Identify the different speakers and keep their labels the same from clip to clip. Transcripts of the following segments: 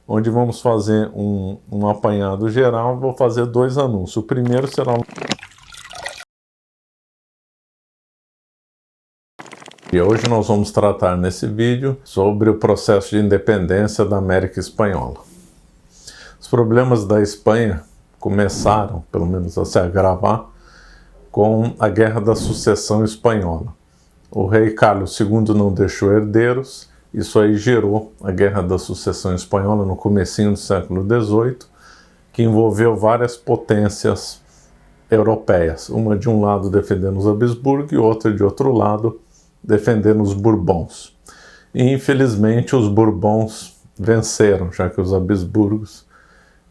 Speaker 1: onde vamos fazer um apanhado geral. Vou fazer 2 anúncios. O primeiro será e hoje nós vamos tratar nesse vídeo sobre o processo de independência da América Espanhola. Os problemas da Espanha começaram, pelo menos a se agravar, com a Guerra da Sucessão Espanhola. O rei Carlos II não deixou herdeiros, isso aí gerou a Guerra da Sucessão Espanhola no comecinho do século XVIII, que envolveu várias potências europeias, uma de um lado defendendo os Habsburgo e outra de outro lado defendendo os Bourbons. E infelizmente os Bourbons venceram, já que os Habsburgos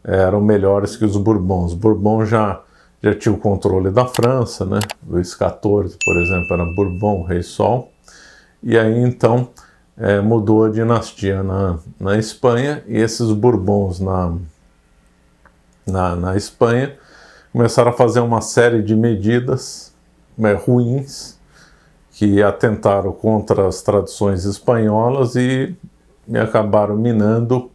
Speaker 1: eram melhores que os Bourbons. Os Bourbons já tinham o controle da França, né? Luís XIV, por exemplo, era Bourbon, Rei Sol. E aí então mudou a dinastia na Espanha, e esses Bourbons na Espanha começaram a fazer uma série de medidas ruins que atentaram contra as tradições espanholas e acabaram minando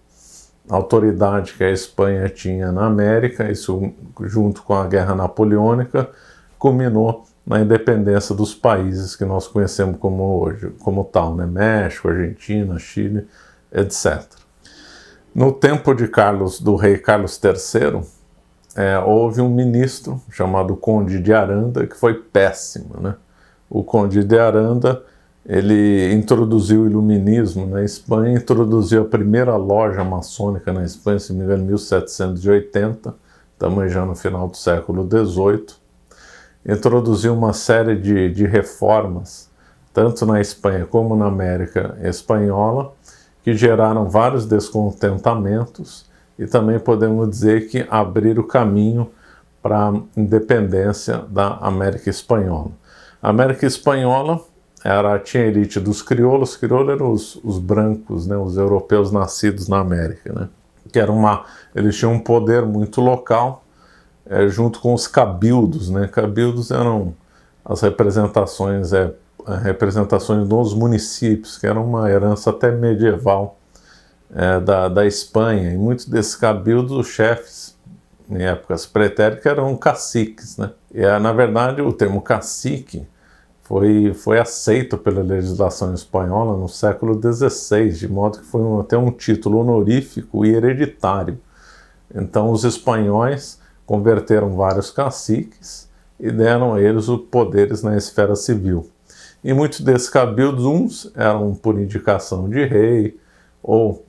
Speaker 1: a autoridade que a Espanha tinha na América. Isso, junto com a Guerra Napoleônica, culminou na independência dos países que nós conhecemos como tal, né? México, Argentina, Chile, etc. No tempo do rei Carlos III, houve um ministro chamado Conde de Aranda que foi péssimo, né? O Conde de Aranda, ele introduziu o iluminismo na Espanha, introduziu a primeira loja maçônica na Espanha, se não me engano, em 1780, estamos já no final do século XVIII, introduziu uma série de reformas, tanto na Espanha como na América Espanhola, que geraram vários descontentamentos e também podemos dizer que abriram o caminho para a independência da América Espanhola. A América Espanhola tinha a elite dos crioulos. Os crioulos eram os brancos, né, os europeus nascidos na América, né, que eles tinham um poder muito local, junto com os cabildos, né. Cabildos eram as representações dos municípios, que era uma herança até medieval da Espanha. E muitos desses cabildos, os chefes, em épocas pretéritas, eram caciques, né. E, na verdade, o termo cacique foi aceito pela legislação espanhola no século XVI, de modo que foi até um título honorífico e hereditário. Então os espanhóis converteram vários caciques e deram a eles os poderes na esfera civil. E muitos desses cabildos, uns eram por indicação de rei, ou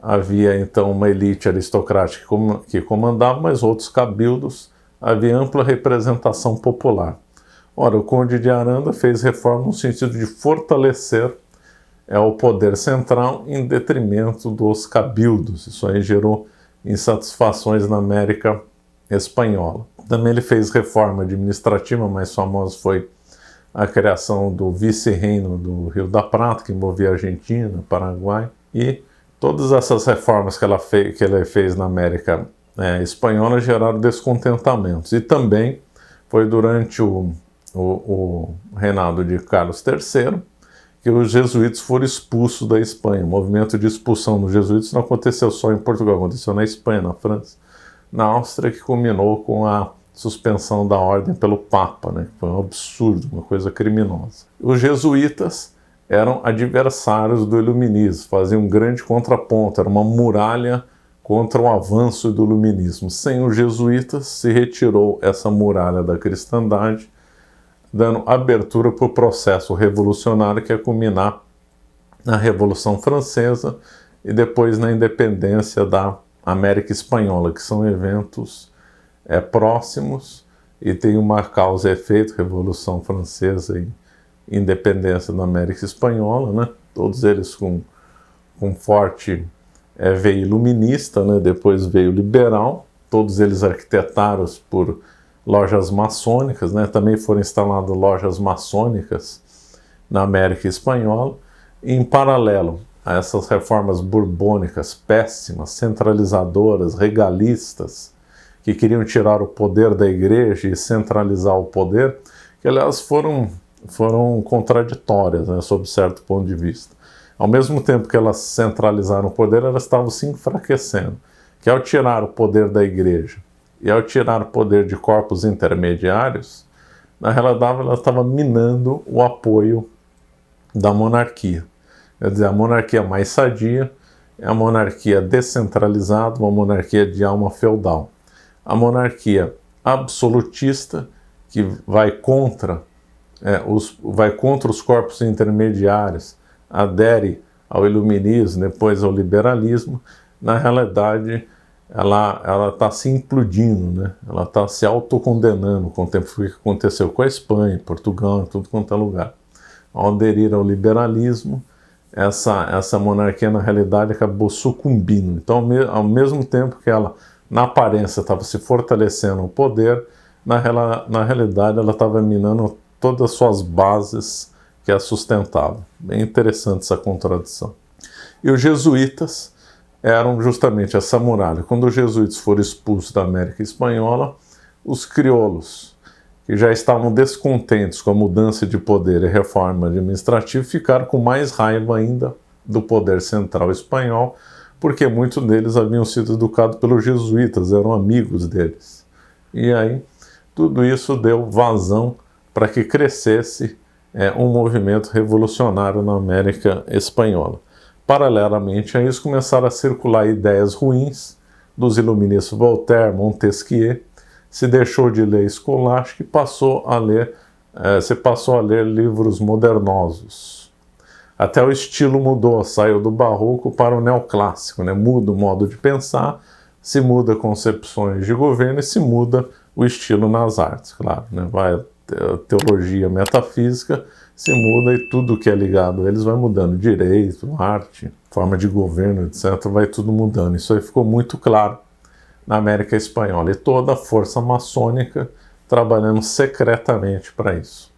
Speaker 1: havia então uma elite aristocrática que comandava, mas outros cabildos havia ampla representação popular. Ora, o Conde de Aranda fez reforma no sentido de fortalecer o poder central em detrimento dos cabildos. Isso aí gerou insatisfações na América Espanhola. Também ele fez reforma administrativa, a mais famosa foi a criação do vice-reino do Rio da Prata, que envolvia Argentina, Paraguai, e todas essas reformas que ele fez na América Espanhola geraram descontentamentos. E também foi durante o reinado de Carlos III que os jesuítas foram expulsos da Espanha. O movimento de expulsão dos jesuítas não aconteceu só em Portugal, aconteceu na Espanha, na França, na Áustria, que culminou com a suspensão da ordem pelo Papa, né? Foi um absurdo, uma coisa criminosa. Os jesuítas eram adversários do iluminismo, faziam um grande contraponto, era uma muralha contra o avanço do iluminismo. Sem os jesuítas, se retirou essa muralha da cristandade, dando abertura para o processo revolucionário que ia culminar na Revolução Francesa e depois na independência da América Espanhola, que são eventos próximos e tem uma causa e efeito, Revolução Francesa e independência da América Espanhola, né? Todos eles com forte veio iluminista, né? Depois veio liberal, todos eles arquitetados por lojas maçônicas, né? Também foram instaladas lojas maçônicas na América Espanhola. E, em paralelo a essas reformas borbônicas péssimas, centralizadoras, regalistas, que queriam tirar o poder da igreja e centralizar o poder, que aliás foram contraditórias, né, sob certo ponto de vista. ao mesmo tempo que elas centralizaram o poder, elas estavam se enfraquecendo. Que ao tirar o poder da igreja e ao tirar o poder de corpos intermediários, na realidade ela estava minando o apoio da monarquia. Quer dizer, a monarquia mais sadia é a monarquia descentralizada, uma monarquia de alma feudal. A monarquia absolutista, que vai contra os corpos intermediários, adere ao iluminismo, depois ao liberalismo, na realidade ela está se implodindo, né? Ela está se autocondenando com o tempo que aconteceu com a Espanha, Portugal, tudo quanto é lugar. Ao aderir ao liberalismo, essa monarquia na realidade acabou sucumbindo. Então, ao mesmo tempo que ela, na aparência, estava se fortalecendo o poder, na realidade ela estava minando todas as suas bases que a sustentavam. Bem interessante essa contradição. E os jesuítas eram justamente essa muralha. Quando os jesuítas foram expulsos da América Espanhola, os crioulos, que já estavam descontentes com a mudança de poder e reforma administrativa, ficaram com mais raiva ainda do poder central espanhol, porque muitos deles haviam sido educados pelos jesuítas, eram amigos deles. E aí, tudo isso deu vazão para que crescesse um movimento revolucionário na América Espanhola. Paralelamente a isso, começaram a circular ideias ruins dos iluministas Voltaire, Montesquieu. Se deixou de ler escolástica e se passou a ler livros modernosos. Até o estilo mudou, saiu do barroco para o neoclássico, né? Muda o modo de pensar, se muda concepções de governo e se muda o estilo nas artes, claro, né? Vai a teologia, metafísica, se muda e tudo que é ligado a eles vai mudando, direito, arte, forma de governo, etc., vai tudo mudando. Isso aí ficou muito claro na América Espanhola, e toda a força maçônica trabalhando secretamente para isso.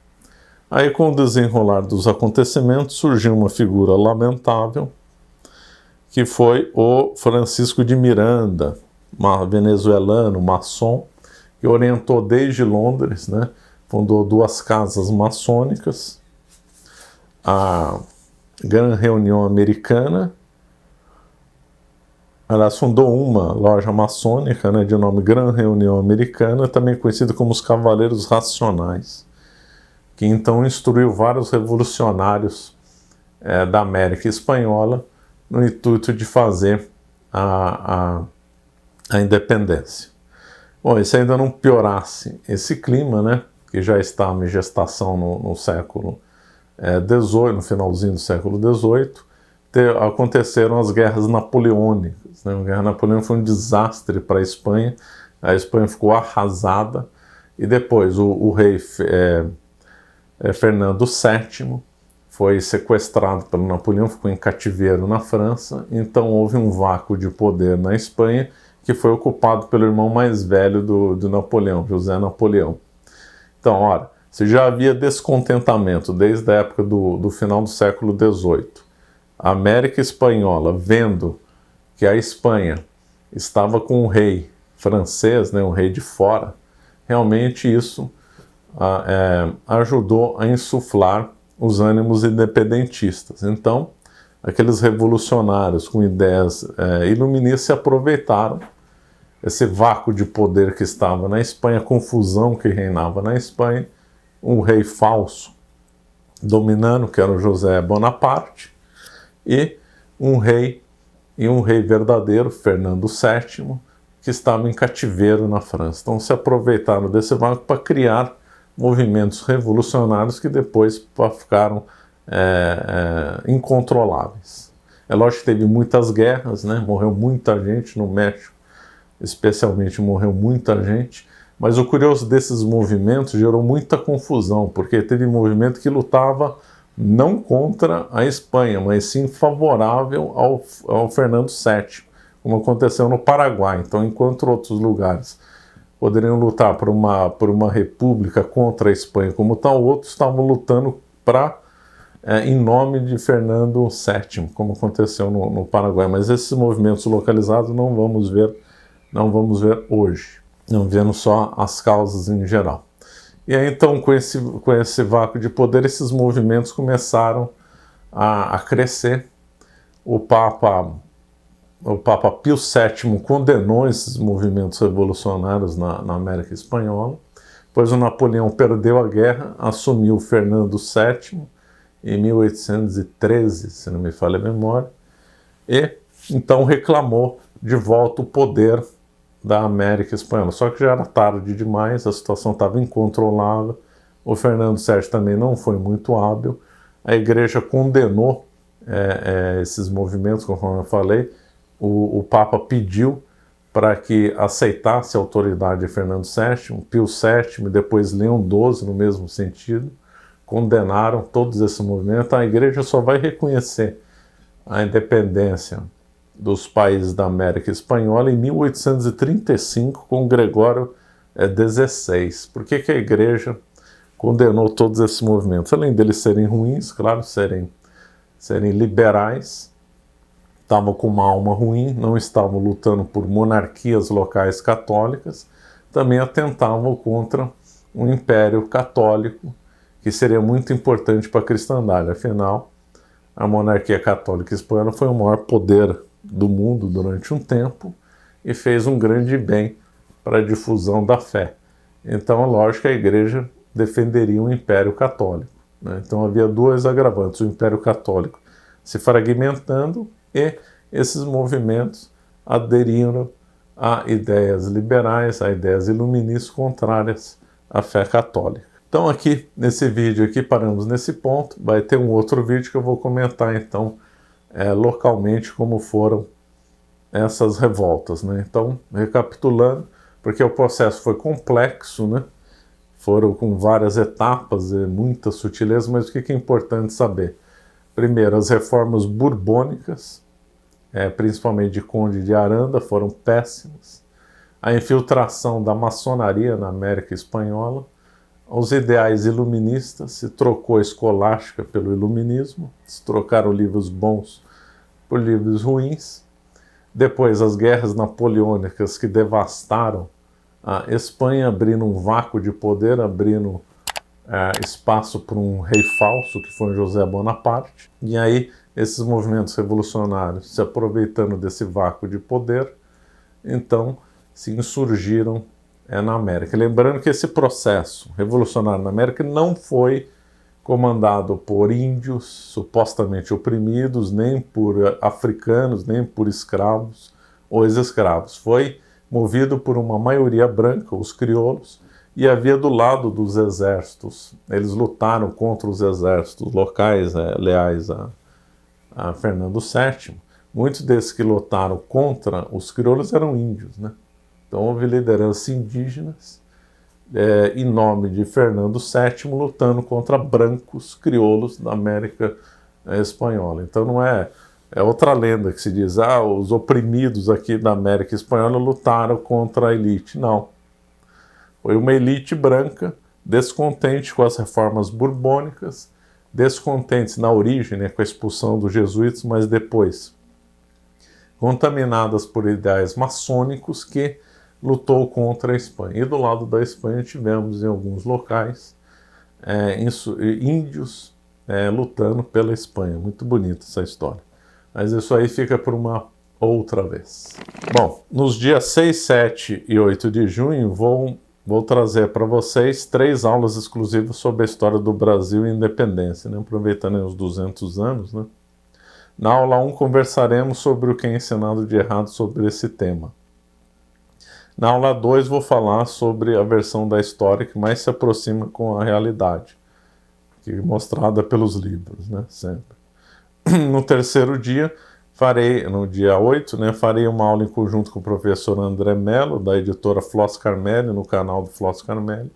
Speaker 1: Aí, com o desenrolar dos acontecimentos, surgiu uma figura lamentável, que foi o Francisco de Miranda, venezuelano, maçom, que orientou desde Londres, né? Fundou 2 casas maçônicas, a Gran Reunião Americana. Aliás, fundou uma loja maçônica, né, de nome Gran Reunião Americana, também conhecida como os Cavaleiros Racionais, que então instruiu vários revolucionários da América Espanhola no intuito de fazer a independência. Bom, isso ainda não piorasse esse clima, né, que já estava em gestação no século XVIII, no finalzinho do século XVIII, aconteceram as guerras napoleônicas. Né? A guerra napoleônica foi um desastre para a Espanha ficou arrasada, e depois o rei Fernando VII foi sequestrado pelo Napoleão, ficou em cativeiro na França, então houve um vácuo de poder na Espanha, que foi ocupado pelo irmão mais velho do Napoleão, José Napoleão. Então, ora, se já havia descontentamento desde a época do final do século XVIII, a América Espanhola, vendo que a Espanha estava com um rei francês, né, um rei de fora, realmente isso ajudou a insuflar os ânimos independentistas. Então, aqueles revolucionários com ideias iluministas se aproveitaram esse vácuo de poder que estava na Espanha, a confusão que reinava na Espanha, um rei falso dominando, que era o José Bonaparte, e um rei verdadeiro, Fernando VII, que estava em cativeiro na França. Então se aproveitaram desse vácuo para criar movimentos revolucionários que depois ficaram incontroláveis. É lógico que teve muitas guerras, né? Morreu muita gente no México, especialmente morreu muita gente, mas o curioso desses movimentos gerou muita confusão, porque teve movimento que lutava não contra a Espanha, mas sim favorável ao Fernando VII, como aconteceu no Paraguai. Então, enquanto outros lugares poderiam lutar por uma república contra a Espanha como tal, outros estavam lutando em nome de Fernando VII, como aconteceu no Paraguai. Mas esses movimentos localizados não vamos ver hoje, não vendo só as causas em geral. E aí, então, com esse vácuo de poder, esses movimentos começaram a crescer, o Papa Pio VII condenou esses movimentos revolucionários na América Espanhola, pois o Napoleão perdeu a guerra, assumiu Fernando VII em 1813, se não me falha a memória, e então reclamou de volta o poder da América Espanhola. Só que já era tarde demais, a situação estava incontrolável, o Fernando VII também não foi muito hábil, a Igreja condenou esses movimentos, conforme eu falei. O Papa pediu para que aceitasse a autoridade de Fernando VII, Pio VII e depois Leão XII, no mesmo sentido, condenaram todos esses movimentos. A Igreja só vai reconhecer a independência dos países da América Espanhola em 1835, com Gregório XVI. Por que a Igreja condenou todos esses movimentos? Além deles serem ruins, claro, serem liberais, estavam com uma alma ruim, não estavam lutando por monarquias locais católicas, também atentavam contra o Império Católico, que seria muito importante para a cristandade. Afinal, a monarquia católica espanhola foi o maior poder do mundo durante um tempo e fez um grande bem para a difusão da fé. Então, é lógico que a Igreja defenderia o Império Católico, né? Então havia dois agravantes: o Império Católico se fragmentando e esses movimentos aderiram a ideias liberais, a ideias iluministas contrárias à fé católica. Então aqui, nesse vídeo aqui, paramos nesse ponto. Vai ter um outro vídeo que eu vou comentar, então, localmente como foram essas revoltas, né? Então, recapitulando, porque o processo foi complexo, né? Foram com várias etapas e muita sutileza, mas o que é importante saber? Primeiro, as reformas borbônicas, principalmente de Conde de Aranda, foram péssimas. A infiltração da maçonaria na América Espanhola, os ideais iluministas, se trocou a escolástica pelo iluminismo, se trocaram livros bons por livros ruins. Depois, as guerras napoleônicas que devastaram a Espanha, abrindo um vácuo de poder, abrindo espaço para um rei falso, que foi José Bonaparte. E aí, esses movimentos revolucionários, se aproveitando desse vácuo de poder, então se insurgiram na América. Lembrando que esse processo revolucionário na América não foi comandado por índios supostamente oprimidos, nem por africanos, nem por escravos ou ex-escravos. Foi movido por uma maioria branca, os crioulos, e havia do lado dos exércitos. Eles lutaram contra os exércitos locais, leais a Fernando VII. Muitos desses que lutaram contra os crioulos eram índios, né? Então houve lideranças indígenas em nome de Fernando VII lutando contra brancos crioulos da América Espanhola. Então não é outra lenda que se diz, os oprimidos aqui da América Espanhola lutaram contra a elite. Não. Foi uma elite branca descontente com as reformas borbônicas, descontentes na origem, né, com a expulsão dos jesuítas, mas depois contaminadas por ideais maçônicos, que lutou contra a Espanha. E do lado da Espanha tivemos em alguns locais índios lutando pela Espanha. Muito bonita essa história. Mas isso aí fica por uma outra vez. Bom, nos dias 6, 7 e 8 de junho vou trazer para vocês 3 aulas exclusivas sobre a história do Brasil e independência, né? Aproveitando os 200 anos, né? Na aula 1 conversaremos sobre o que é ensinado de errado sobre esse tema. Na aula 2 vou falar sobre a versão da história que mais se aproxima com a realidade, que é mostrada pelos livros, né? Sempre. No terceiro dia, no dia 8, né, farei uma aula em conjunto com o professor André Mello, da editora Floss Carmelli, no canal do Floss Carmelli,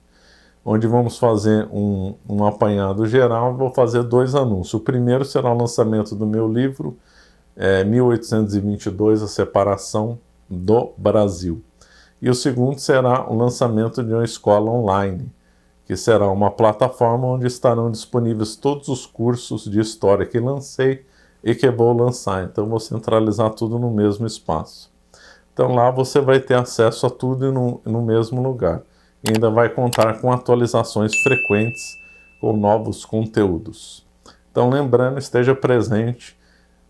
Speaker 1: onde vamos fazer um apanhado geral e vou fazer 2 anúncios. O primeiro será o lançamento do meu livro, 1822, A Separação do Brasil. E o segundo será o lançamento de uma escola online, que será uma plataforma onde estarão disponíveis todos os cursos de história que lancei e que vou lançar. Então vou centralizar tudo no mesmo espaço. Então lá você vai ter acesso a tudo no mesmo lugar. E ainda vai contar com atualizações frequentes com novos conteúdos. Então lembrando, esteja presente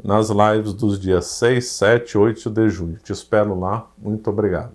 Speaker 1: nas lives dos dias 6, 7 e 8 de junho. Te espero lá. Muito obrigado.